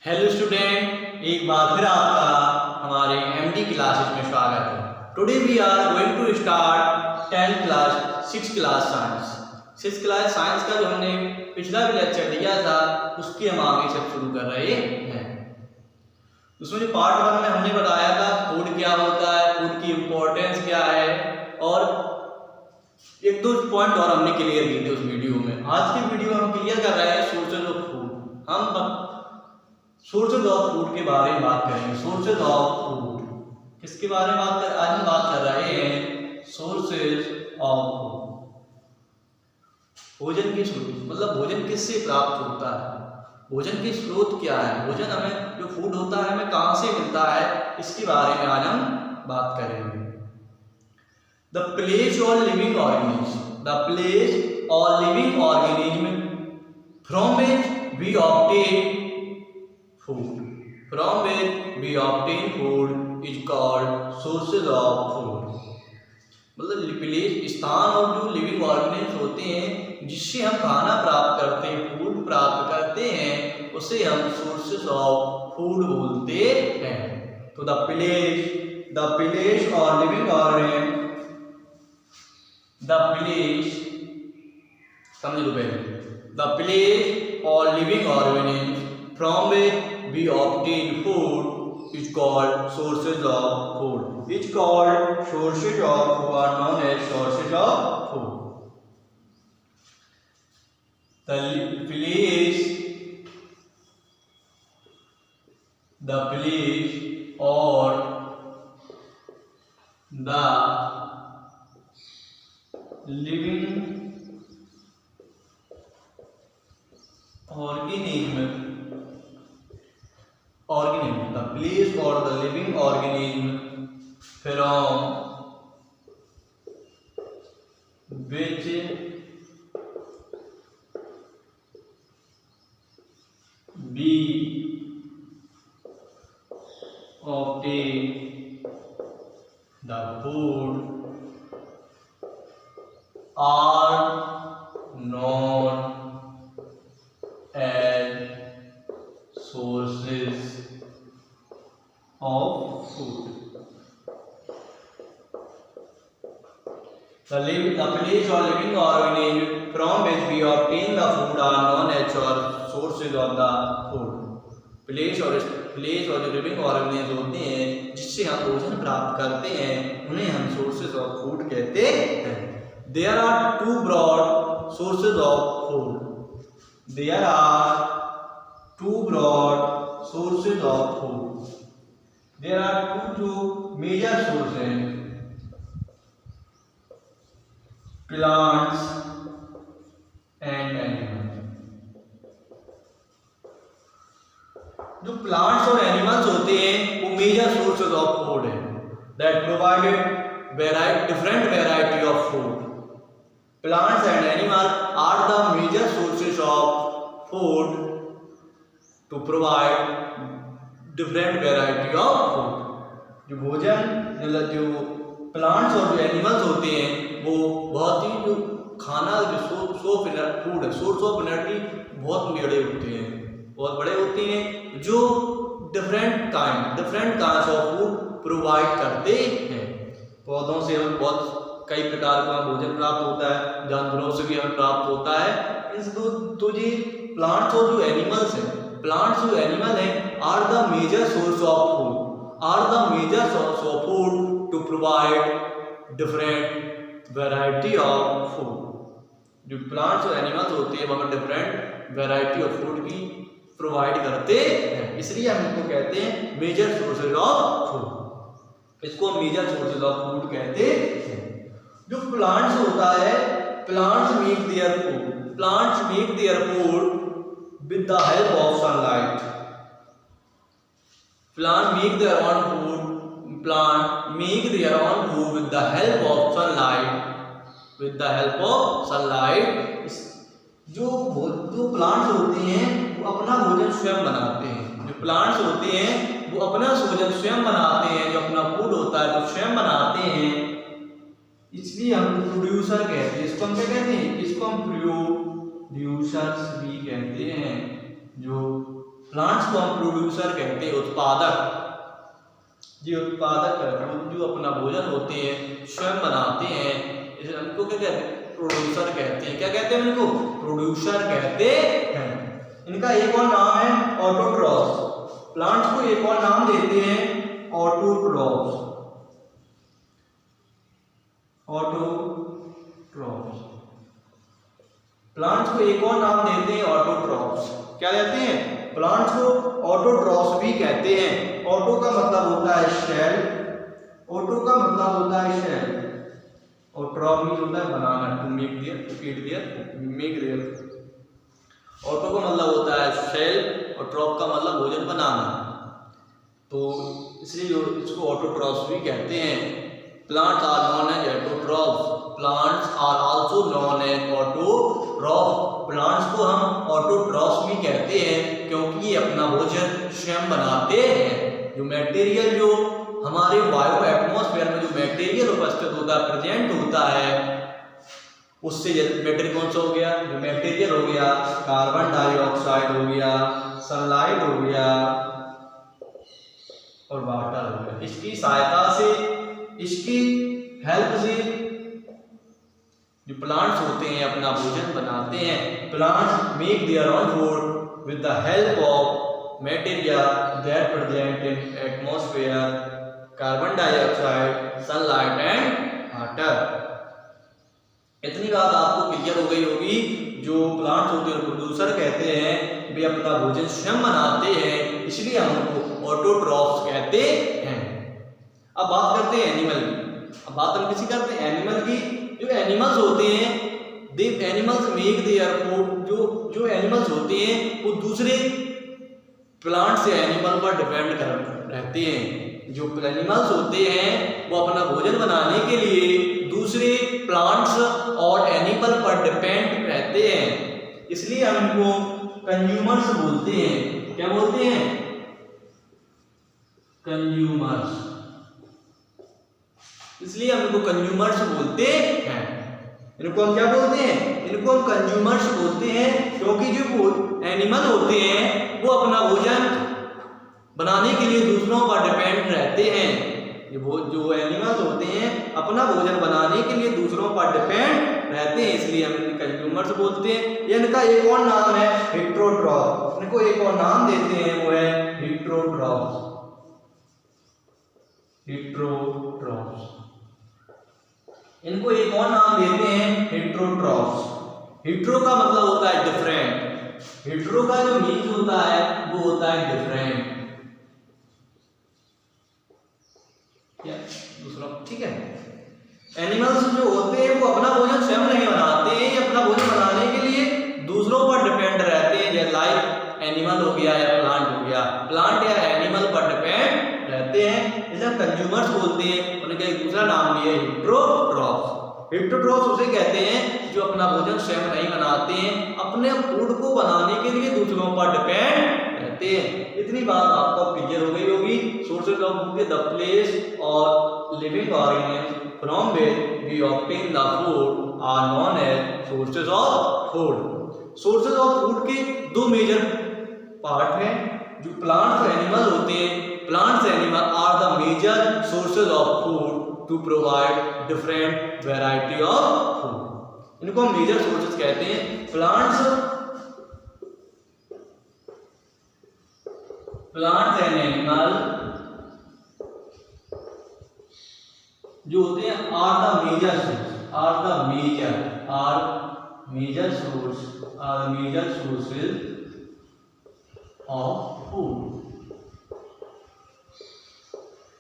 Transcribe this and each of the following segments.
Hello student, एक बार फिर आपका हमारे एमडी क्लासेस में स्वागत है। Today we are going to start 10th class 6th class science. 6th class science का जो हमने पिछला भी लेक्चर दिया था उसकी हम आगे सब शुरू कर रहे हैं। उसमें जो पार्ट 1 में हमने बताया था फूड क्या होता है, फूड की इम्पोर्टेंस क्या है और एक दो पॉइंट और हमने क्लियर किए थे उस वीडियो में। आज की वीडियो में हम क्लियर कर रहे हैं सोर्सेज ऑफ फूड। हम सोर्सेज ऑफ फूड के बारे में बात करेंगे। सोर्सेज ऑफ फूड किसके बारे में आज हम बात कर रहे हैं, सोर्सेज ऑफ फूड। भोजन के स्रोत, मतलब भोजन किससे प्राप्त होता है, भोजन के स्रोत क्या है, भोजन हमें जो फूड होता है हमें कहाँ से मिलता है, इसके बारे में आज हम बात करेंगे। द प्लेस और लिविंग ऑर्गेनिज्म, द प्लेस और living organism from which we obtain food, from which we obtain food is called sources of food। मतलब प्लेस स्थान और जो लिविंग ऑर्गेनिज्म होते हैं जिससे हम खाना प्राप्त करते हैं, फूड प्राप्त करते हैं, उसे हम सोर्सेज ऑफ फूड बोलते हैं। तो द प्लेस और लिविंग ऑर्गेनिज्म, द प्लेस समझ लो पहले, द प्लेस और living organism from which we obtain food is called sources of food. It's called sources of food, are known as sources of food. The place or the living organism, the place or the living organism from which we obtain the food are known as sources of food. The place or living organism from which we obtain the food are known as sources of the food. Place और जो living organism होते हैं जिससे हम भोजन प्राप्त करते हैं उन्हें हम सोर्सेज ऑफ फूड कहते हैं। There are two broad sources of food. There are two broad sources of food. There are two major sources, plants and animals। जो प्लांट्स और एनिमल्स होते हैं वो मेजर सोर्सेज ऑफ फूड है, that provided different variety of food। Plants and animals are the major sources of food to provide different variety of food। जो भोजन मतलब जो प्लांट्स और जो एनिमल्स होते हैं वो बहुत ही जो खाना जो सोर्स ऑफ एनर्जी बहुत बड़े होते हैं, बहुत बड़े होते हैं जो different kind of food provide करते हैं। पौधों से हमें बहुत कई प्रकार का भोजन प्राप्त होता है, जानवरों से भी हमें प्राप्त होता है। इस तो ये प्लांट्स और जो एनिमल्स हैं, प्लांट्स जो एनिमल हैं are the major source of food to provide different variety of food. जो प्लांट्स और एनिमल्स होते हैं वो हमें डिफरेंट वैरायटी ऑफ फूड की प्रोवाइड करते हैं, इसलिए हम इनको कहते हैं मेजर सोर्सेज ऑफ फूड। इसको मेजर सोर्सेज ऑफ फूड कहते हैं। जो प्लांट्स होता है, plants make their food with the help of sunlight। Plant make their own food with the help of sunlight। जो प्लांट्स होते हैं वो अपना भोजन स्वयं बनाते हैं। जो प्लांट्स होते हैं वो अपना भोजन स्वयं बनाते हैं, जो अपना फूड होता है वो स्वयं बनाते हैं, इसलिए हम प्रोड्यूसर कहते हैं। इसको हम क्या कहते हैं, इसको हम प्रोड्यूसर्स भी कहते हैं। जो प्लांट्स को हम प्रोड्यूसर कहते हैं, उत्पादक। जो उत्पादक जो अपना भोजन होते हैं स्वयं बनाते हैं, इनको क्या कहते हैं? प्रोड्यूसर कहते हैं। क्या कहते हैं इनको? प्रोड्यूसर कहते हैं। इनका एक और नाम है ऑटोट्रॉफ्स। प्लांट्स को एक और नाम देते हैं ऑटोट्रॉफ्स। ऑटोट्रॉफ्स प्लांट्स को एक और नाम देते हैं ऑटोट्रॉफ्स। क्या कहते हैं? प्लांट्स को ऑटोट्रॉफ्स भी कहते हैं। ऑटो का मतलब होता है शेल, ऑटो का मतलब होता है शेल, और ट्रॉप मीन होता है बनाना, to make there, to feed there, make there. Auto का मतलब होता है शेल और ट्रॉप का मतलब भोजन बनाना, तो इसलिए जो इसको ऑटोट्रॉफ्स भी कहते हैं। Plants are known as autotrophs. Plants are also known as autotrophs. Plants को हम ऑटोट्रॉफ्स भी कहते हैं क्योंकि ये अपना भोजन स्वयं बनाते हैं। जो मटेरियल जो हमारे वायु एटमॉस्फेयर में जो मटेरियल उपस्थित होता है, प्रेजेंट होता है, उससे मटेरियल कौन सा हो गया? जो मटेरियल हो गया कार्बन डाइऑक्साइड हो गया, सनलाइट हो गया और वाटर हो गया। इसकी सहायता से, इसकी हेल्प से जो प्लांट्स होते हैं अपना भोजन बनाते हैं। Plants make their own food with the help of material that present in atmosphere, carbon dioxide, sunlight and water. इतनी बात आपको क्लियर हो गई होगी। जो प्लांट्स होते हैं प्रोड्यूसर कहते हैं, वे अपना भोजन स्वयं बनाते हैं, इसलिए हम उनको ऑटोट्रॉफ्स कहते हैं। अब बात करते हैं एनिमल की। अब बात हम किसी करते हैं एनिमल की। जो एनिमल्स होते हैं, दे एनिमल्स मेक देयर फूड। जो एनिमल्स होते हैं वो दूसरे प्लांट से एनिमल पर डिपेंड कर रहते हैं। जो एनिमल्स होते हैं वो अपना भोजन बनाने के लिए दूसरे प्लांट्स और एनिमल पर डिपेंड रहते हैं, इसलिए हम इनको कंज्यूमर्स बोलते हैं। क्या बोलते हैं? कंज्यूमर्स। इसलिए हम इनको कंज्यूमर्स बोलते हैं। इनको हम क्या बोलते हैं? इनको हम कंज्यूमर्स बोलते हैं क्योंकि जो एनिमल होते हैं वो अपना भोजन बनाने के लिए दूसरों पर डिपेंड रहते हैं। जो एनिमल्स होते हैं अपना भोजन बनाने के लिए दूसरों पर डिपेंड रहते हैं, इसलिए हम इन्हें कंज्यूमर्स बोलते हैं। इनका एक और नाम है हेटेरोट्रॉफ। इनको एक और नाम देते हैं, वो है हेटेरोट्रॉफ। हेटेरोट्रॉफ इनको एक और नाम देते हैं हेटेरोट्रॉफ्स। हेटेरो का मतलब होता है डिफरेंट। हेटेरो का जो मीन होता है वो होता है डिफरेंट। दूसरा ठीक है। एनिमल्स जो होते हैं वो अपना भोजन स्वयं नहीं बनाते हैं, ये अपना भोजन बनाने के लिए दूसरों पर डिपेंड रहते हैं। जैसे लाइक एनिमल हो गया या प्लांट हो गया, प्लांट या एनिमल पर डिपेंड रहते हैं, इसे हम कंज्यूमर्स बोलते हैं। उनका एक दूसरा नाम भी है हेटेरोट्रॉफ्स। हेटेरोट्रॉफ्स उसे कहते हैं जो अपना भोजन स्वयं नहीं बनाते हैं, अपने फूड को बनाने के लिए दूसरों पर डिपेंड रहते हैं। इतनी बात आपको क्लियर हो गई होगी। Sources of food, the place और living organism from where we obtain the food are known as sources of food. Sources of food के दो मेजर पार्ट हैं। जो प्लांट्स और एनिमल होते हैं, plants animal are the major sources of food to provide different variety of food. इनको हम major sources कहते हैं। प्लांट्स एंड एनिमल जो होते हैं are the major sources of food.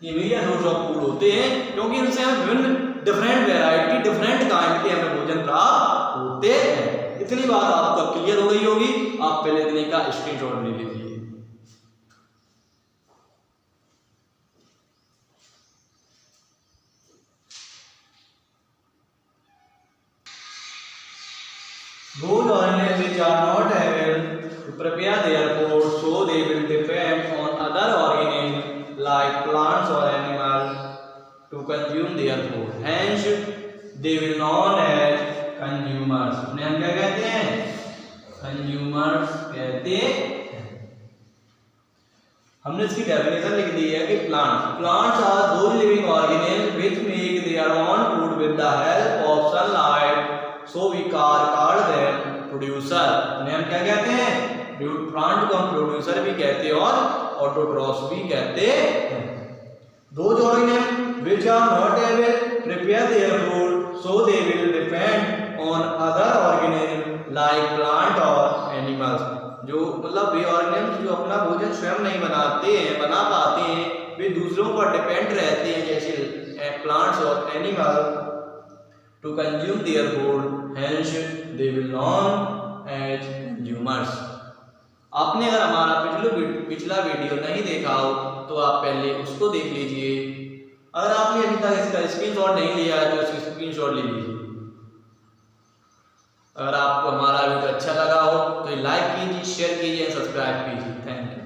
ये मेजर सोर्स ऑफ फूड होते हैं क्योंकि इनसे हमें विभिन्न डिफरेंट वैरायटी, डिफरेंट काइंड के हमें भोजन प्राप्त होते हैं। इतनी बात आपको क्लियर हो गई होगी। आप पहले इतने का स्क्रीनशॉट ले लीजिए। Those organisms which are not able to prepare their food, so they will depend on other organisms like plants or animals to consume their food. Hence, they will known as consumers. उन्हें हम क्या कहते हैं? Consumers कहते हैं। हमने इसकी definition लिख दी है कि plants are those living organism which make their own food with the help of sunlight, so we call them producer. उन्हें हम क्या कहते हैं? प्लांट को हम प्रोड्यूसर भी कहते हैं और ऑटोट्रॉफ्स भी कहते हैं। Those organism which are not able prepare their food, so they will depend on other organisms like plant or animals। जो मतलब वे ऑर्गेनिज्म जो अपना भोजन स्वयं नहीं बना पाते हैं, वे दूसरों पर डिपेंड रहते हैं जैसे प्लांट्स और animal to consume their food, hence they will known as consumers. आपने अगर हमारा पिछला वीडियो नहीं देखा हो तो आप पहले उसको देख लीजिए। अगर आपने अभी तक इसका स्क्रीनशॉट नहीं लिया है तो इसकी स्क्रीनशॉट ले लीजिए। अगर आपको हमारा वीडियो अच्छा लगा हो तो लाइक कीजिए, शेयर कीजिए, सब्सक्राइब कीजिए। Thank you.